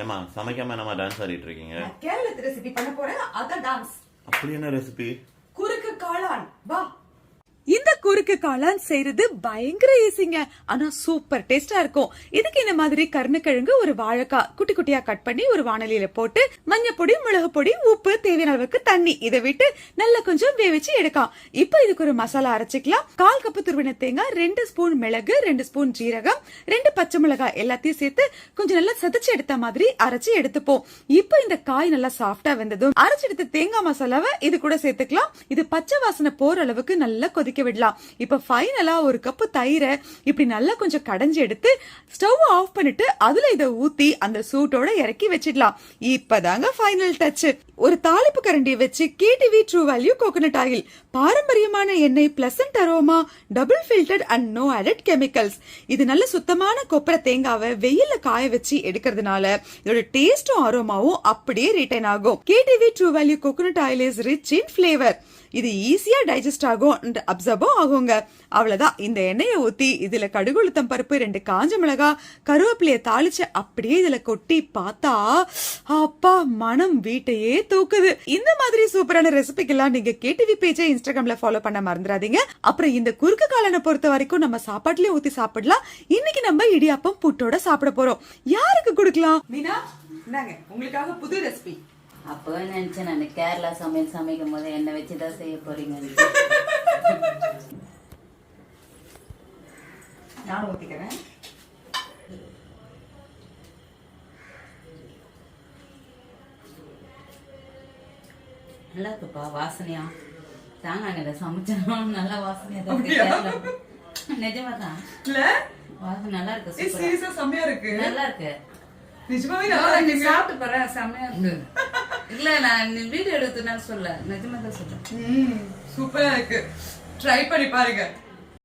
ஏமா சமைக்காம என்னமா டான்ஸ் ஆடிட்டு இருக்கீங்க? கேரளத்து ரெசிபி பண்ண போறேன், அதான் டான்ஸ். அப்படி என்ன ரெசிபி? குறுக்கு காளான். வா. இந்த குறுக்கு காளான் செய்யறது பயங்கர ஈஸிங்க, ஆனா சூப்பர் டேஸ்டா இருக்கும். இதுக்கு இந்த மாதிரி கருணக்கிழங்கு, ஒரு வாழைக்காய் குட்டி குட்டியா கட் பண்ணி ஒரு வாணலியில போட்டு மஞ்சள் பொடி, மிளகு பொடி, உப்பு, தேவையான அளவுக்கு தண்ணி இதை விட்டு நல்லா கொஞ்சம் வேவிச்சு எடுக்கலாம். இப்ப இதுக்கு ஒரு மசாலா அரைச்சிக்கலாம். 1/4 கப் துருவின தேங்காய், 2 ஸ்பூன் மிளகு, 2 ஸ்பூன் ஜீரகம், 2 பச்சை மிளகாய் எல்லாத்தையும் சேர்த்து கொஞ்சம் நல்லா சதைச்சு எடுத்த மாதிரி அரைச்சு எடுத்துப்போம். இப்ப இந்த காய் நல்லா சாஃப்டா வெந்ததும் அரைச்சு எடுத்த தேங்காய் மசாலாவை இது கூட சேர்த்துக்கலாம். இது பச்சை வாசனை போற அளவுக்கு நல்லா கொதிக்க விடலாம். இப்ப ஃபைனலா ஒரு கப்பு தயிரை இப்படி நல்லா கொஞ்சம் கடைஞ்சி எடுத்து ஸ்டவ் ஆஃப் பண்ணிட்டு அதுல இதை ஊத்தி அந்த சூட்டோட இறக்கி வச்சிடலாம். இப்பதாங்க ஃபைனல் டச். ஒரு தாளிப்பு கரண்டியை வச்சு KTV true value coconut oil, பாரம்பரியமான எண்ணெய், pleasant aroma, double filtered and no added chemicals. இது நல்ல சுத்தமான கொப்பரை தேங்காவை வெயில்ல காய வச்சு எடுக்கிறதுனால இதோட டேஸ்டும் அரோமாவும் அப்படியே ரிட்டைன் ஆகும். KTV true value coconut oil is rich in flavour. இது ஈஸியா டைஜஸ்ட் ஆகும் அண்ட் அப்சர்பும் ஆகுங்க. அவ்வளவுதான். இந்த எண்ணெயை ஊத்தி இதுல கடுகு, உளுத்தம் பருப்பு, 2 காஞ்ச மிளகாய், கருவேப்பிலைய தாளிச்சு அப்படியே இதுல கொட்டி பார்த்தா அப்பா மனம் வீட்டையே தூக்குது. இந்த மாதிரி சூப்பரான ரெசிபிக்கெல்லாம் நீங்க கேடிவி பேஜை இன்ஸ்டாகிராம்ல ஃபாலோ பண்ண மறந்துடாதீங்க. அப்புறம் இந்த குறுக்கு காளானை பொறுத்த வரைக்கும் நம்ம சாப்பாட்டுலயே ஊத்தி சாப்பிடலாம். இன்னைக்கு நம்ம இடியாப்பம் புட்டோட சாப்பிட போறோம். யாருக்கு கொடுக்கலாம்? மீனா, இந்தாங்க உங்களுக்காக புது ரெசிபி. அப்போ நினைச்சேன் நான் கேரளா சமையல் சமைக்கும் போது என்ன வச்சுதான் செய்ய போறீங்க. நானும் ஊத்திக்கிறேன். நல்லா இருக்குப்பா வாசனையா. தாங்க சமைச்சாலும் நல்லா வாசனையா தான் இருக்கு. நிஜமா தான் இல்ல வாசனை நல்லா இருக்கு. சீரியஸா செமையா இருக்கு. நல்லா இருக்கு. நிஜமாவே நல்லா இருக்கு. சாப்பிட்டு பாரு, செமையா இருக்கு. இல்ல நான் வீடியோ எடுத்து நான் சொல்ல, நிஜமா தான் சொல்றேன். சூப்பரா இருக்கு. ட்ரை பண்ணி பாருங்க.